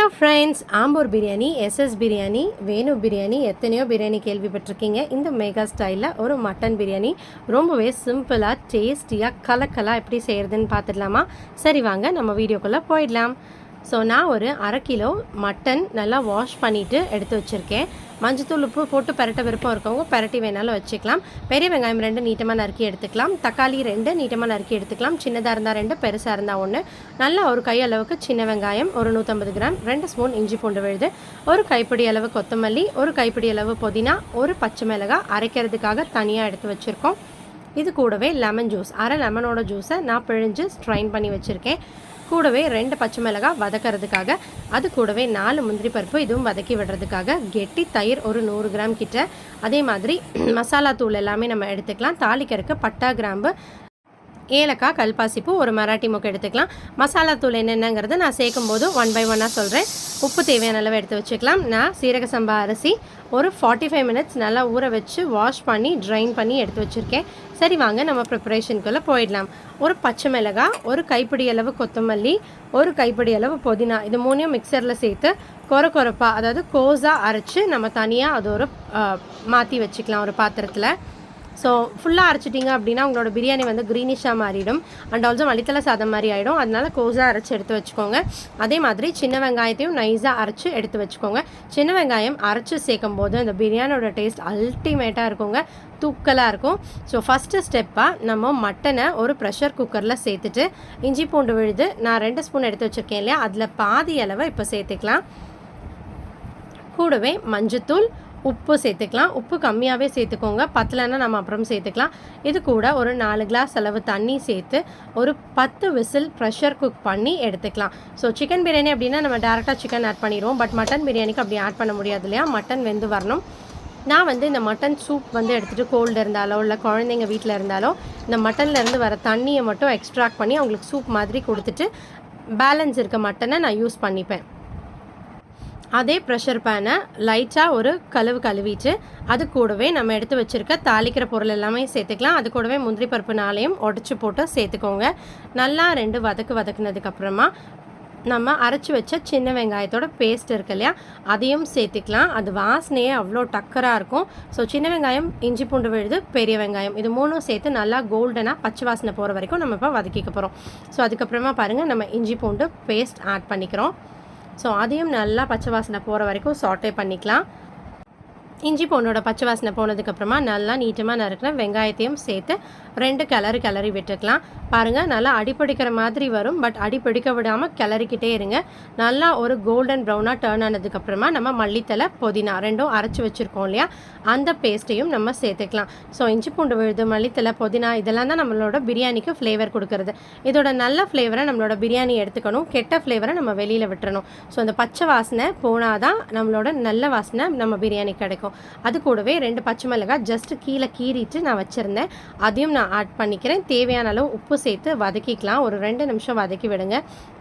Hello friends, Ambur biryani, SS biryani, Venu biryani, எத்தனையோ பிரியாணி கேள்விப்பட்டிருக்கீங்க. இந்த mega ஸ்டைலில் ஒரு மட்டன் பிரியாணி ரொம்பவே சிம்பிளாக டேஸ்டியாக கலக்கலாக எப்படி செய்கிறதுன்னு பார்த்துடலாமா? சரி வாங்க நம்ம வீடியோக்குள்ளே போயிடலாம். ஸோ நான் ஒரு 1/2 கிலோ மட்டன் நல்லா வாஷ் பண்ணிவிட்டு எடுத்து வச்சுருக்கேன். மஞ்சத்தூள் உப்பு போட்டு பெரட்ட விருப்பம் இருக்கவங்க பெரட்டி வேணாலும் வச்சுக்கலாம். பெரிய வெங்காயம் 2 நீட்டமாக நறுக்கி எடுத்துக்கலாம். தக்காளி 2 நீட்டமாக நறுக்கி எடுத்துக்கலாம். சின்னதாக இருந்தால் 2, பெருசாக இருந்தால் 1. நல்லா ஒரு கை அளவுக்கு சின்ன வெங்காயம், ஒரு 150 கிராம், 2 ஸ்பூன் இஞ்சி பூண்டு விழுது, ஒரு கைப்பிடி அளவு கொத்தமல்லி, ஒரு கைப்பிடி அளவு புதினா, ஒரு பச்சை மிளகாய் அரைக்கிறதுக்காக தனியாக எடுத்து வச்சுருக்கோம். இது கூடவே லெமன் ஜூஸ், அரை லெமனோட ஜூஸை நான் பிழிஞ்சு ஸ்ட்ரைன் பண்ணி வச்சுருக்கேன். கூடவே 2 பச்சை மிளகாய் வதக்கிறதுக்காக, அது கூடவே 4 முந்திரி பருப்பு, இதுவும் வதக்கி விடுறதுக்காக, கெட்டி தயிர் ஒரு 100 கிராம் கிட்ட. அதே மாதிரி மசாலா தூள் எல்லாமே நம்ம எடுத்துக்கலாம். தாளிக்கிறதுக்கு பட்டை, கிராம்பு, ஏலக்காய், கல்பாசிப்பூ, ஒரு மராட்டி மொக்கு எடுத்துக்கலாம். மசாலா தூள் என்னென்னங்கிறத நான் சேர்க்கும் போது 1 by 1 சொல்கிறேன். உப்பு தேவையான அளவு எடுத்து வச்சுக்கலாம். நான் சீரக சம்பா அரிசி ஒரு 45 மினிட்ஸ் நல்லா ஊற வச்சு வாஷ் பண்ணி ட்ரைன் பண்ணி எடுத்து வச்சுருக்கேன். சரி வாங்க நம்ம ப்ரிப்பரேஷனுக்குள்ளே போயிடலாம். ஒரு பச்சை மிளகாய், ஒரு கைப்பிடி அளவு கொத்தமல்லி, ஒரு கைப்பிடி அளவு புதினா, இது 3யும் மிக்சரில் சேர்த்து கொரப்பாக, அதாவது கோஸாக அரைச்சி நம்ம தனியாக அது ஒரு மாற்றி வச்சுக்கலாம் ஒரு பாத்திரத்தில். ஸோ ஃபுல்லாக அரைச்சிட்டிங்க அப்படின்னா உங்களோட பிரியாணி வந்து க்ரீனிஷாக மாறிடும். அண்ட் ஆல்சோ மல்லித்தலை சாதம் மாதிரி ஆகிடும். அதனால் கோஸாக அரைச்சி எடுத்து வச்சுக்கோங்க. அதே மாதிரி சின்ன வெங்காயத்தையும் நைஸாக அரைச்சி எடுத்து வச்சுக்கோங்க. சின்ன வெங்காயம் அரைச்சி சேர்க்கும் போது அந்த பிரியாணியோட டேஸ்ட் அல்டிமேட்டாக இருக்குங்க, தூக்கலாக இருக்கும். ஸோ ஃபஸ்ட்டு ஸ்டெப்பாக நம்ம மட்டனை ஒரு ப்ரெஷர் குக்கரில் சேர்த்துட்டு, இஞ்சி பூண்டு விழுது நான் 2 ஸ்பூன் எடுத்து வச்சுருக்கேன் இல்லையா, அதில் பாதி அளவை இப்போ சேர்த்துக்கலாம். கூடவே மஞ்சத்தூள், உப்பு சேர்த்துக்கலாம். உப்பு கம்மியாகவே சேர்த்துக்கோங்க, பத்தலைன்னா நம்ம அப்புறம் சேர்த்துக்கலாம். இது கூட ஒரு 4 கிளாஸ் அளவு தண்ணி சேர்த்து ஒரு 10 விசில் ப்ரெஷர் குக் பண்ணி எடுத்துக்கலாம். ஸோ சிக்கன் பிரியாணி அப்படின்னா நம்ம டேரெக்டாக சிக்கன் ஆட் பண்ணிடுவோம். பட் மட்டன் பிரியாணிக்கு அப்படி ஆட் பண்ண முடியாது இல்லையா, மட்டன் வெந்து வரணும். நான் வந்து இந்த மட்டன் சூப் வந்து எடுத்துகிட்டு கோல்டு இருந்தாலோ இல்லை குழந்தைங்க வீட்டில் இருந்தாலோ இந்த மட்டன்லேருந்து வர தண்ணியை மட்டும் எக்ஸ்ட்ராக்ட் பண்ணி அவங்களுக்கு சூப் மாதிரி கொடுத்துட்டு பேலன்ஸ் இருக்க மட்டனை நான் யூஸ் பண்ணிப்பேன். அதே ப்ரெஷர் பேனை லைட்டாக ஒரு கழுவிட்டு அது கூடவே நம்ம எடுத்து வச்சுருக்க தாளிக்கிற பொருள் எல்லாமே சேர்த்துக்கலாம். அது கூடவே முந்திரி பருப்பு 4யும் உடச்சி போட்டு சேர்த்துக்கோங்க. நல்லா 2 வதக்குனதுக்கப்புறமா நம்ம அரைச்சி வச்ச சின்ன வெங்காயத்தோட பேஸ்ட் இருக்கு இல்லையா, அதையும் சேர்த்துக்கலாம். அது வாசனையே அவ்வளோ டக்கராக இருக்கும். ஸோ சின்ன வெங்காயம், இஞ்சி பூண்டு விழுது, பெரிய வெங்காயம், இது 3ம் சேர்த்து நல்லா கோல்டனாக பச்சை வாசனை போகிற வரைக்கும் நம்ம இப்போ வதக்கிக்க போகிறோம். ஸோ அதுக்கப்புறமா பாருங்கள், நம்ம இஞ்சி பூண்டு பேஸ்ட் ஆட் பண்ணிக்கிறோம். ஸோ அதையும் நல்லா பச்சை வாசனை போகிற வரைக்கும் சாட்டே பண்ணிக்கலாம். இஞ்சி பூண்டோட பச்சை வாசனை போனதுக்கப்புறமா நல்லா நீட்டமாக நறுக்கின வெங்காயத்தையும் சேர்த்து 2 கிளறி விட்டுக்கலாம். பாருங்கள், நல்லா அடிப்பிடிக்கிற மாதிரி வரும். பட் அடிப்பிடிக்க விடாமல் கிளறிக்கிட்டே இருங்க. நல்லா ஒரு கோல்டன் ப்ரௌனாக டர்ன் ஆனதுக்கப்புறமா நம்ம மல்லித்தலை, புதினா 2ம் அரைச்சி வச்சுருக்கோம் இல்லையா, அந்த பேஸ்ட்டையும் நம்ம சேர்த்துக்கலாம். ஸோ இஞ்சி பூண்டு விழுது, மல்லித்தலை, புதினா இதெல்லாம் தான் நம்மளோட பிரியாணிக்கு ஃப்ளேவர் கொடுக்கறது. இதோட நல்ல ஃப்ளேவரை நம்மளோட பிரியாணி எடுத்துக்கணும், கெட்ட ஃப்ளேவரை நம்ம வெளியில் விட்டுறணும். ஸோ அந்த பச்சை வாசனை போனால் தான் நம்மளோட நல்ல வாசனை நம்ம பிரியாணி கிடைக்கும். அது கூடவே 2 பச்சை மிளகாய் ஜஸ்ட் கீழே கீறிட்டு நான் வச்சுருந்தேன், அதையும் நான் ஆட் பண்ணிக்கிறேன். தேவையான அளவு உப்பு சேர்த்து வதக்கிக்கலாம். ஒரு 2 நிமிஷம் வதக்கி விடுங்க.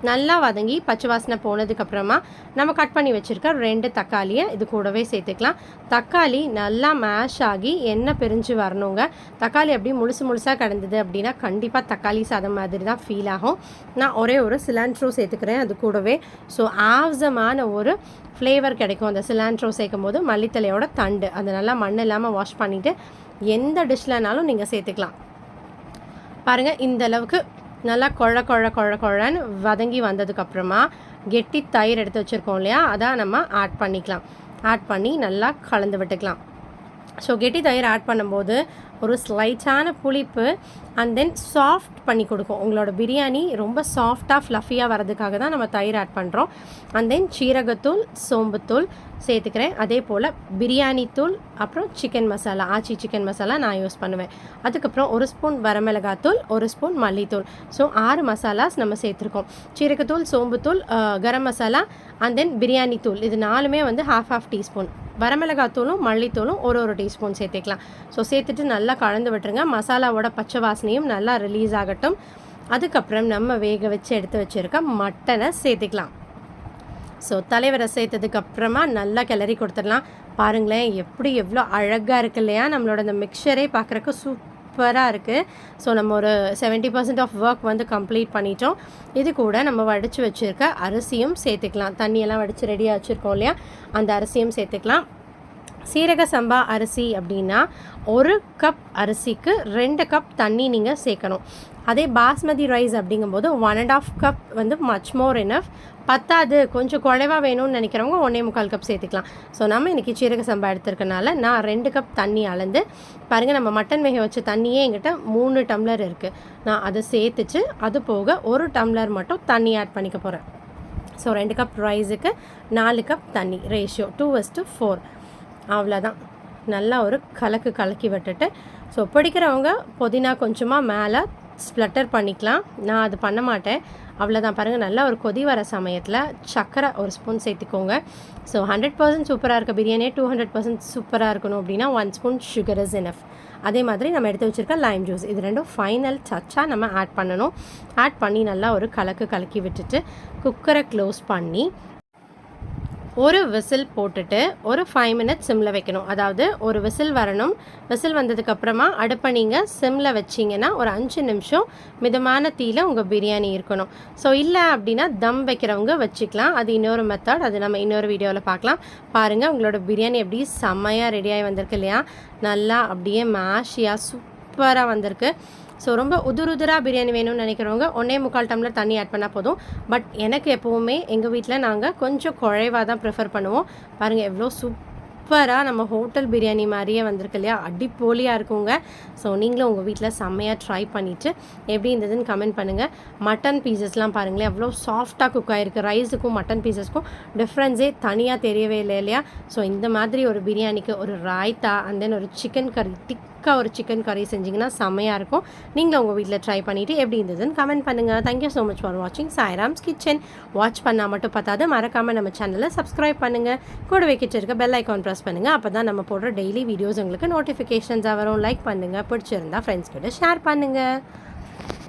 நல்லா வதங்கி பச்சை வாசனை போனதுக்கப்புறமா நம்ம கட் பண்ணி வச்சுருக்க 2 தக்காளியை இது கூடவே சேர்த்துக்கலாம். தக்காளி நல்லா மேஷ் ஆகி எண்ணெய் பிரிஞ்சு வரணுங்க. தக்காளி அப்படியே முழுசாக கிடந்தது அப்படின்னா கண்டிப்பாக தக்காளி சாதம் மாதிரி தான் ஃபீல் ஆகும். நான் ஒரே ஒரு சிலாண்ட்ரோ சேர்த்துக்கிறேன் அது கூடவே. ஸோ ஆவசமான ஒரு ஃப்ளேவர் கிடைக்கும் அந்த சிலாண்ட்ரோ சேர்க்கும் போது. மல்லித்தலையோட தண்டு அது நல்லா மண் இல்லாமல் வாஷ் பண்ணிவிட்டு எந்த டிஷ்லனாலும் நீங்கள் சேர்த்துக்கலாம். பாருங்கள், இந்த அளவுக்கு நல்லா குழன்னு வதங்கி வந்ததுக்கப்புறமா கெட்டி தயிர் எடுத்து வச்சுருக்கோம் இல்லையா, அதான் நம்ம ஆட் பண்ணிக்கலாம். ஆட் பண்ணி நல்லா கலந்து விட்டுக்கலாம். ஸோ கெட்டி தயிர் ஆட் பண்ணும்போது ஒரு ஸ்லைட்டான புளிப்பு அண்ட் தென் சாஃப்ட் பண்ணி கொடுக்கும். உங்களோட பிரியாணி ரொம்ப சாஃப்டாக ஃப்ளஃபியாக வரதுக்காக தான் நம்ம தயிர் ஆட் பண்ணுறோம். அண்ட் தென் சீரகத்தூள், சோம்புத்தூள் சேர்த்துக்கிறேன். அதே போல் பிரியாணி தூள், அப்புறம் சிக்கன் மசாலா, ஆச்சி சிக்கன் மசாலா நான் யூஸ் பண்ணுவேன். அதுக்கப்புறம் 1 ஸ்பூன் வரமிளகாத்தூள், 1 ஸ்பூன் மல்லித்தூள். ஸோ 6 மசாலாஸ் நம்ம சேர்த்துருக்கோம். சீரகத்தூள், சோம்புத்தூள், கரம் மசாலா அண்ட் தென் பிரியாணி தூள், இது 4மே வந்து ½ டீஸ்பூன். வரமிளகாத்தூளும் மல்லித்தூளும் ஒரு டீஸ்பூன் சேர்த்துக்கலாம். ஸோ சேர்த்துட்டு நல்லா கலந்து விட்டுருங்க. மசாலாவோட பச்சை வாசனையும் நல்லா ரிலீஸ் ஆகட்டும். அதுக்கப்புறம் நம்ம வேக வச்சு எடுத்து வச்சுருக்க மட்டனை சேர்த்துக்கலாம். ஸோ தலைவரை சேர்த்ததுக்கப்புறமா நல்லா கிளறி கொடுத்துடலாம். பாருங்களேன், எவ்வளோ அழகாக இருக்கு இல்லையா, நம்மளோட இந்த மிக்சரே பார்க்குறக்கு சூப்பராக இருக்குது. ஸோ நம்ம ஒரு 70% ஆஃப் ஒர்க் வந்து கம்ப்ளீட் பண்ணிட்டோம். இது கூட நம்ம வடித்து வச்சுருக்க அரிசியும் சேர்த்துக்கலாம். தண்ணியெல்லாம் வடித்து ரெடியாக வச்சுருக்கோம் இல்லையா, அந்த அரிசியும் சேர்த்துக்கலாம். சீரக சம்பா அரிசி அப்படின்னா 1 கப் அரிசிக்கு 2 கப் தண்ணி நீங்கள் சேர்க்கணும். அதே பாஸ்மதி ரைஸ் அப்படிங்கும்போது 1.5 கப் வந்து மச் மோர் எனஃப். பத்தாது, கொஞ்சம் குறைவாக வேணும்னு நினைக்கிறவங்க 1.25 கப் சேர்த்துக்கலாம். ஸோ நம்ம இன்றைக்கி சீரக சம்பா எடுத்துருக்கனால நான் 2 கப் தண்ணி அளந்து பாருங்கள். நம்ம மட்டன் வேக வச்ச தண்ணியே என்கிட்ட 3 டம்ளர் இருக்குது. நான் அதை சேர்த்துச்சு, அது போக 1 டம்ளர் மட்டும் தண்ணி ஆட் பண்ணிக்க போகிறேன். ஸோ 2 கப் ரைஸுக்கு 4 கப் தண்ணி, ரேஷியோ 2:4. அவ்வளோதான். நல்லா ஒரு கலக்கி விட்டுட்டு, ஸோ பிடிக்கிறவங்க புதினா கொஞ்சமாக மேலே ஸ்ப்ளட்டர் பண்ணிக்கலாம். நான் அது பண்ண மாட்டேன். அவ்வளோதான். பாருங்கள், நல்லா ஒரு கொதி வர சமயத்தில் சர்க்கரை 1 ஸ்பூன் சேர்த்துக்கோங்க. ஸோ 100% சூப்பராக இருக்க பிரியாணியே 200% சூப்பராக இருக்கணும் அப்படின்னா 1 ஸ்பூன் சுகர் இஸ் எனஃப். அதே மாதிரி நம்ம எடுத்து வச்சுருக்க லைம் ஜூஸ், இது ரெண்டும் ஃபைனல் டச்சாக நம்ம ஆட் பண்ணணும். ஆட் பண்ணி நல்லா ஒரு கலக்கி விட்டுட்டு குக்கரை க்ளோஸ் பண்ணி ஒரு விசில் போட்டுட்டு ஒரு 5 மினிட்ஸ் சிம்மில் வைக்கணும். அதாவது ஒரு விசில் வரணும். விசில் வந்ததுக்கப்புறமா அடுப்பை நீங்கள் சிம்மில் வச்சிங்கன்னா ஒரு 5 நிமிஷம் மிதமான தீயில் உங்கள் பிரியாணி இருக்கணும். ஸோ இல்லை அப்படின்னா தம் வைக்கிறவங்க வச்சுக்கலாம். அது இன்னொரு மெத்தட், அது நம்ம இன்னொரு வீடியோவில் பார்க்கலாம். பாருங்கள், உங்களோட பிரியாணி எப்படி செம்மையாக ரெடியாகி வந்திருக்கு இல்லையா, நல்லா அப்படியே மேஷியாக சூப்பராக வந்திருக்கு. ஸோ ரொம்ப உதுராக பிரியாணி வேணும்னு நினைக்கிறவங்க 1.25 டம்ளர் தண்ணி ஆட் பண்ணால் போதும். பட் எனக்கு எப்போவுமே எங்கள் வீட்டில் நாங்கள் கொஞ்சம் குறைவாக தான் ப்ரிஃபர் பண்ணுவோம். பாருங்கள், எவ்வளோ சூப்பராக நம்ம ஹோட்டல் பிரியாணி மாதிரியே வந்திருக்கு இல்லையா, அடிப்போலியாக இருக்குங்க. ஸோ நீங்களும் உங்கள் வீட்டில் செம்மையாக ட்ரை பண்ணிவிட்டு எப்படி இருந்ததுன்னு கமெண்ட் பண்ணுங்கள். மட்டன் பீசஸ்லாம் பாருங்களேன், எவ்வளோ சாஃப்டாக குக் ஆகிருக்கு. ரைஸுக்கும் மட்டன் பீசஸ்க்கும் டிஃப்ரென்ஸே தனியாக தெரியவே இல்லை இல்லையா. ஸோ இந்த மாதிரி ஒரு பிரியாணிக்கு ஒரு ராய்த்தா அண்ட் தென் ஒரு சிக்கன் கறி, ஒரு சிக்கன் கறி செஞ்சிங்கன்னா செம்மையாக இருக்கும். நீங்களும் உங்கள் வீட்டில் ட்ரை பண்ணிவிட்டு எப்படி இருந்ததுன்னு கமெண்ட் பண்ணுங்கள். தேங்க்யூ ஸோ மச் ஃபார் வாட்சிங் சாய்ராம்ஸ் கிச்சன். வாட்ச் பண்ணால் மட்டும் பார்த்தாது, மறக்காமல் நம்ம சேனலை சப்ஸ்கிரைப் பண்ணுங்கள். கூடவே கிட்ட இருக்க பெல் ஐக்கான் ப்ரெஸ் பண்ணுங்கள். அப்போ தான் நம்ம போடுற டெய்லி வீடியோஸ் உங்களுக்கு நோட்டிஃபிகேஷன்ஸாக வரும். லைக் பண்ணுங்கள், பிடிச்சிருந்தா ஃப்ரெண்ட்ஸ் கிட்ட ஷேர் பண்ணுங்கள்.